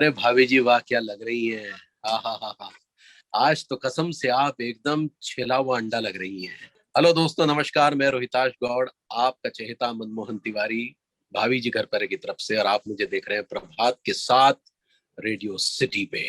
अरे भाभी जी, वाह क्या लग रही हैं। हा हा हा हा। आज तो कसम से आप एकदम छिला हुआ अंडा लग रही हैं। हेलो दोस्तों, नमस्कार। मैं रोहिताश गौड़, आपका चहेता मनमोहन तिवारी, भाभी जी घर पर की तरफ से। और आप मुझे देख रहे हैं प्रभात के साथ रेडियो सिटी पे।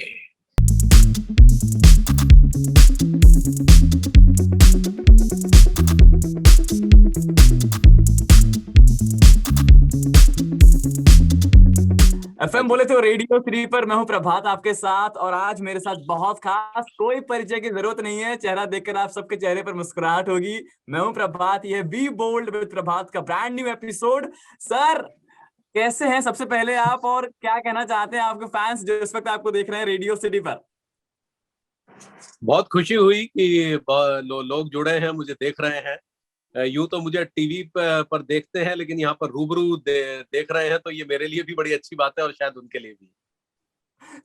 हाँ एफएम जी। बोले तो रेडियो थ्री पर मैं हूं प्रभात आपके साथ। और आज मेरे साथ बहुत खास, कोई परिचय की जरूरत नहीं है, चेहरा देखकर आप सबके चेहरे पर मुस्कुराहट होगी। मैं हूं प्रभात, ये बी बोल्ड विद प्रभात का ब्रांड न्यू एपिसोड। सर, कैसे हैं सबसे पहले आप, और क्या कहना चाहते हैं आपके फैंस जो इस वक्त आपको देख रहे हैं रेडियो सिटी पर? बहुत खुशी हुई कि लोग जुड़े हैं, मुझे देख रहे हैं। यूं तो मुझे टीवी पर देखते हैं, लेकिन यहाँ पर रूबरू देख रहे हैं, तो ये मेरे लिए भी बड़ी अच्छी बात है और शायद उनके लिए भी।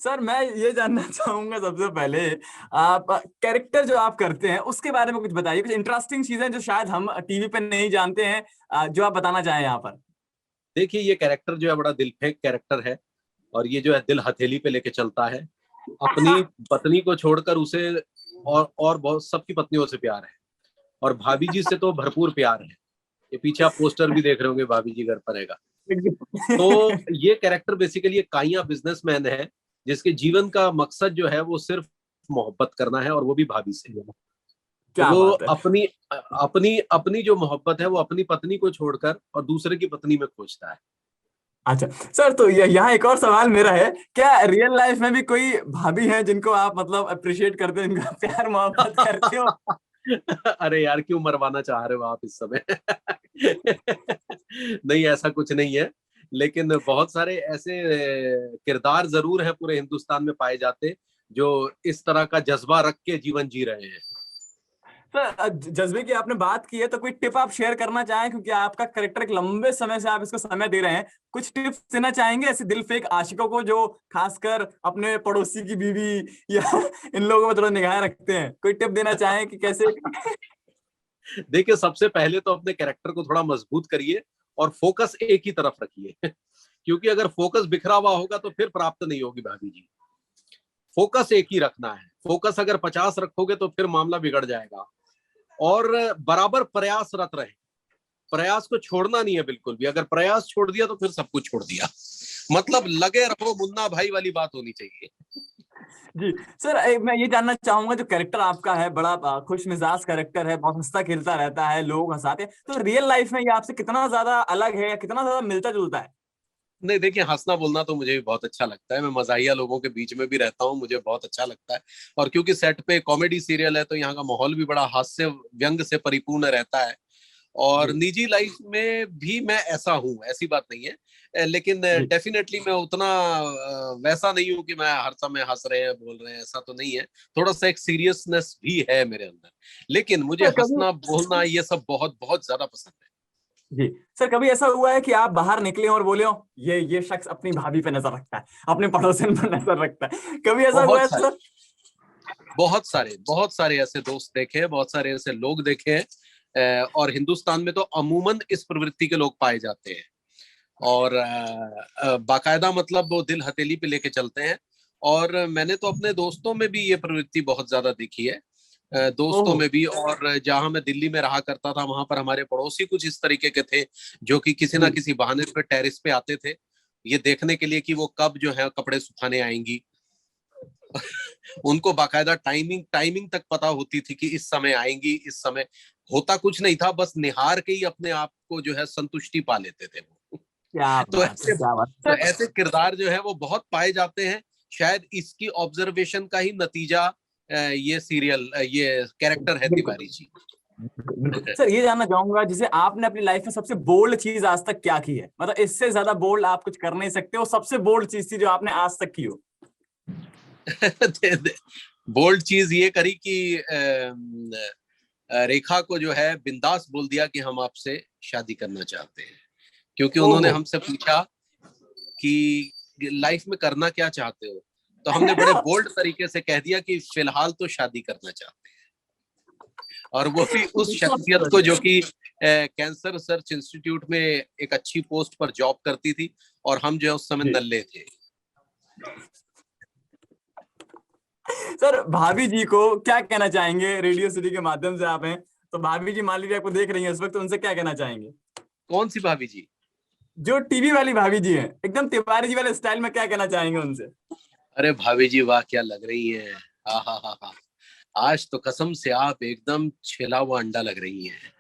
सर, मैं ये जानना चाहूंगा सबसे पहले, आप कैरेक्टर जो आप करते हैं उसके बारे में कुछ बताइए, कुछ इंटरेस्टिंग चीजें जो शायद हम टीवी पे नहीं जानते हैं, जो आप बताना चाहें यहाँ पर। देखिए, ये कैरेक्टर जो है बड़ा दिलफेक कैरेक्टर है। और ये जो है दिल हथेली पे लेके चलता है। अपनी पत्नी को छोड़कर उसे और बहुत सबकी पत्नियों से प्यार है। और भाभी जी से तो भरपूर प्यार है। ये पीछे आप पोस्टर भी देख रहे होंगे, भाभी जी घर पर रहेगा। तो ये कैरेक्टर बेसिकली एक काइया बिजनेसमैन है, जिसके जीवन का मकसद जो है वो सिर्फ मोहब्बत करना है, और वो भी भाभी से। तो क्या वो बात है। अपनी अपनी अपनी जो मोहब्बत है वो अपनी पत्नी को छोड़कर और दूसरे की पत्नी में खोजता है। अच्छा सर, तो यहाँ एक और सवाल मेरा है, क्या रियल लाइफ में भी कोई भाभी हैं जिनको आप मतलब अप्रिशिएट करते हो, इनका प्यार मोहब्बत करते हो? अरे यार, क्यों मरवाना चाह रहे हो आप इस समय? नहीं, ऐसा कुछ नहीं है। लेकिन बहुत सारे ऐसे किरदार जरूर हैं पूरे हिंदुस्तान में पाए जाते, जो इस तरह का जज्बा रख के जीवन जी रहे हैं। सर, जज्बे की आपने बात की है तो कोई टिप आप शेयर करना चाहें, क्योंकि आपका करेक्टर एक लंबे समय से आप इसको समय दे रहे हैं। कुछ टिप्स देना चाहेंगे ऐसे दिल फेक आशिकों को जो खासकर अपने पड़ोसी की बीवी या इन लोगों पर थोड़ा निगाह रखते हैं? कोई टिप देना चाहें कि कैसे? देखिए, सबसे पहले तो अपने कैरेक्टर को थोड़ा मजबूत करिए और फोकस एक ही तरफ रखिए। क्योंकि अगर फोकस बिखरा हुआ होगा तो फिर प्राप्त नहीं होगी भाभी जी। फोकस एक ही रखना है। फोकस अगर 50 रखोगे तो फिर मामला बिगड़ जाएगा। और बराबर प्रयासरत रहे। प्रयास को छोड़ना नहीं है बिल्कुल भी। अगर प्रयास छोड़ दिया तो फिर सब कुछ छोड़ दिया। मतलब लगे रहो मुन्ना भाई वाली बात होनी चाहिए। जी सर, मैं ये जानना चाहूंगा, जो कैरेक्टर आपका है बड़ा खुश मिजाज कैरेक्टर है, बहुत हंसता खेलता रहता है, लोग हंसाते हैं, तो रियल लाइफ में ये आपसे कितना ज्यादा अलग है या कितना ज्यादा मिलता जुलता है? नहीं, देखिए, हंसना बोलना तो मुझे भी बहुत अच्छा लगता है। मैं मजाहिया लोगों के बीच में भी रहता हूँ, मुझे बहुत अच्छा लगता है। और क्योंकि सेट पे कॉमेडी सीरियल है तो यहाँ का माहौल भी बड़ा हास्य व्यंग से परिपूर्ण रहता है। और जी निजी लाइफ में भी मैं ऐसा हूँ, ऐसी बात नहीं है। लेकिन जी। डेफिनेटली मैं उतना वैसा नहीं हूँ कि मैं हर समय हंस रहे हैं बोल रहे हैं, ऐसा तो नहीं है। थोड़ा सा एक सीरियसनेस भी है मेरे अंदर। लेकिन मुझे सर कभी हंसना बोलना ये सब बहुत बहुत ज्यादा पसंद है। जी सर, कभी ऐसा हुआ है कि आप बाहर निकले और बोले हो ये शख्स अपनी भाभी पे नजर रखता है, अपने पड़ोसन पर नजर रखता है? कभी ऐसा हुआ बहुत है सारे सर? बहुत सारे ऐसे दोस्त देखे हैं, बहुत सारे ऐसे लोग देखे हैं। और हिंदुस्तान में तो अमूमन इस प्रवृत्ति के लोग पाए जाते हैं। और बाकायदा मतलब वो दिल हथेली पे लेके चलते हैं। और मैंने तो अपने दोस्तों में भी ये प्रवृत्ति बहुत ज्यादा देखी है। दोस्तों ओह। में भी। और जहां मैं दिल्ली में रहा करता था वहां पर हमारे पड़ोसी कुछ इस तरीके के थे, जो कि किसी ना जी। किसी बहाने पर टेरिस पे आते थे, ये देखने के लिए कि वो कब जो है कपड़े सुखाने आएंगी। उनको बाकायदा टाइमिंग टाइमिंग तक पता होती थी कि इस समय आएंगी, इस समय। होता कुछ नहीं था, बस निहार के ही अपने आप को जो है संतुष्टि पा लेते थे वो। क्या तो बात है, क्या बात तो है सर। ऐसे किरदार जो है वो बहुत पाए जाते हैं। शायद इसकी ऑब्जर्वेशन का ही नतीजा ये सीरियल, ये कैरेक्टर है बिल्कुल तिवारी जी। बिल्कुल। सर, ये जानना चाहूंगा, जैसे आपने अपनी लाइफ में सबसे बोल्ड चीज आज तक क्या की है, मतलब इससे ज्यादा बोल्ड आप कुछ कर नहीं सकते हो, सबसे बोल्ड चीज थी जो आपने आज तक की हो? बोल्ड चीज ये करी कि रेखा को जो है बिंदास बोल दिया कि हम आपसे शादी करना चाहते हैं। क्योंकि उन्होंने ओहो। हमसे पूछा कि लाइफ में करना क्या चाहते हो, तो हमने बड़े बोल्ड तरीके से कह दिया कि फिलहाल तो शादी करना चाहते हैं। और वो भी उस शख्सियत को जो कि कैंसर रिसर्च इंस्टीट्यूट में एक अच्छी पोस्ट पर जॉब करती थी, और हम जो है उस समय जी। नल्ले थे। सर भाभी जी को क्या कहना चाहेंगे, रेडियो सिटी के माध्यम से आप हैं, तो भाभी जी मान लीजिए आपको देख रही हैं इस वक्त, तो उनसे क्या कहना चाहेंगे? कौन सी भाभी जी? जो टीवी वाली भाभी जी हैं, एकदम तिवारी जी वाले स्टाइल में, क्या कहना चाहेंगे उनसे? अरे भाभी जी वाह, क्या लग रही है। हाँ हाँ हाँ हाँ, आज तो कसम से आप एकदम छिला हुआ अंडा लग रही हैं।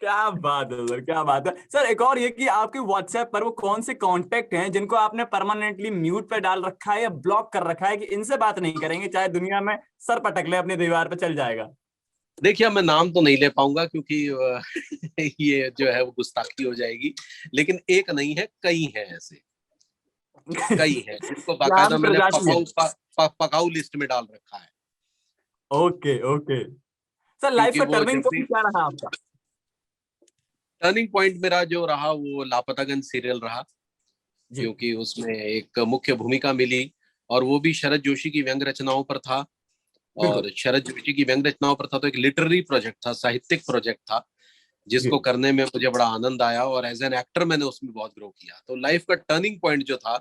क्या बात है सर, क्या बात है सर। एक और ये कि आपके व्हाट्सएप पर वो कौन से कांटेक्ट हैं जिनको आपने परमानेंटली म्यूट पे डाल रखा है या ब्लॉक कर रखा है कि इनसे बात नहीं करेंगे, चाहे दुनिया में सर पटक ले अपनी दीवार पे चल जाएगा? देखिए मैं नाम तो नहीं ले पाऊंगा क्योंकि ये जो है वो गुस्ताखी हो जाएगी, लेकिन एक नहीं है, कई हैं ऐसे, कई हैं जिसको बाकायदा नाम मैंने प्रजाति है। पकाऊ लिस्ट में डाल रखा है। Okay okay. सर लाइफ क्योंकि का वो टर्निंग जब भी पॉइंट क्या रहा आपका? टर्निंग पॉइंट मेरा जो रहा वो लापतागंज सीरियल रहा, जी क्योंकि उसमें एक मुख्य भूमिका मिली और वो भी शरद जोशी की व्यंग रचनाओं पर था। बिल्कुल। और शरद जोशी की व्यंग रचनाओं पर था तो एक लिटरेरी प्रोजेक्ट था, साहित्यिक प्रोजेक्ट था, जी जिसको करने में मुझे बड़ा आनंद आया और एज एन एक्टर मैंने उसमें बहुत ग्रो किया। तो लाइफ का टर्निंग पॉइंट जो था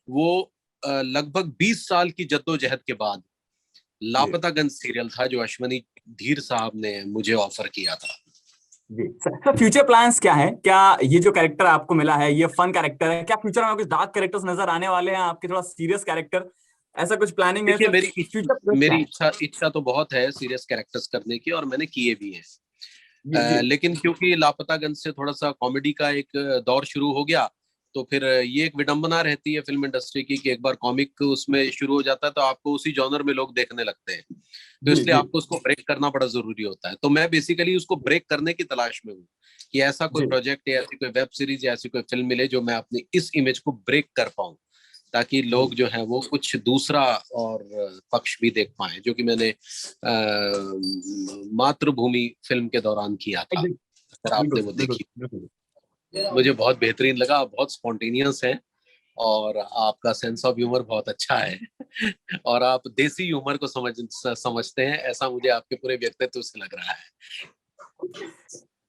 वो लगभग 20 साल की जद्दोजहद के बाद जी लापतागंज सीरियल था, जो अश्वनी धीर साहब ने मुझे ऑफर किया था। जी। सर फ्यूचर प्लान्स क्या है? क्या ये जो कैरेक्टर आपको मिला है ये फन कैरेक्टर है, क्या फ्यूचर में कुछ डार्क कैरेक्टर्स नजर आने वाले हैं आपके, थोड़ा सीरियस कैरेक्टर, ऐसा कुछ प्लानिंग है देखिए सर? फ्यूचर क्या मेरी है? इच्छा तो बहुत है सीरियस कैरेक्टर्स करने की, और मैंने किए भी हैं। जी जी लेकिन क्योंकि लापतागंज से थोड़ा सा कॉमेडी का एक दौर शुरू हो गया, तो फिर ये एक विडंबना रहती है फिल्म इंडस्ट्री की कि एक बार कॉमिक उसमें शुरू हो जाता है तो आपको उसी जॉनर में लोग देखने लगते हैं, तो जी इसलिए जी आपको उसको ब्रेक करना बड़ा जरूरी होता है। तो मैं बेसिकली उसको ब्रेक करने की तलाश में हूँ कि ऐसा कोई जी प्रोजेक्ट या ऐसी कोई वेब सीरीज या ऐसी कोई फिल्म मिले जो मैं अपनी इस इमेज को ब्रेक कर पाऊँ, ताकि जी लोग जो है वो कुछ दूसरा और पक्ष भी देख पाए, जो कि मैंने मातृभूमि फिल्म के दौरान किया था, अगर आपने बिल्कुल वो बिल्कुल देखी। बिल्कुल। मुझे बहुत बेहतरीन लगा, बहुत स्पॉन्टेनियस है, और आपका सेंस ऑफ ह्यूमर बहुत अच्छा है और आप देसी ह्यूमर को समझते हैं, ऐसा मुझे आपके पूरे व्यक्तित्व से लग रहा है।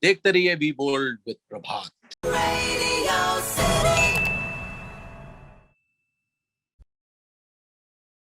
देखते रहिए बी बोल्ड विद प्रभात।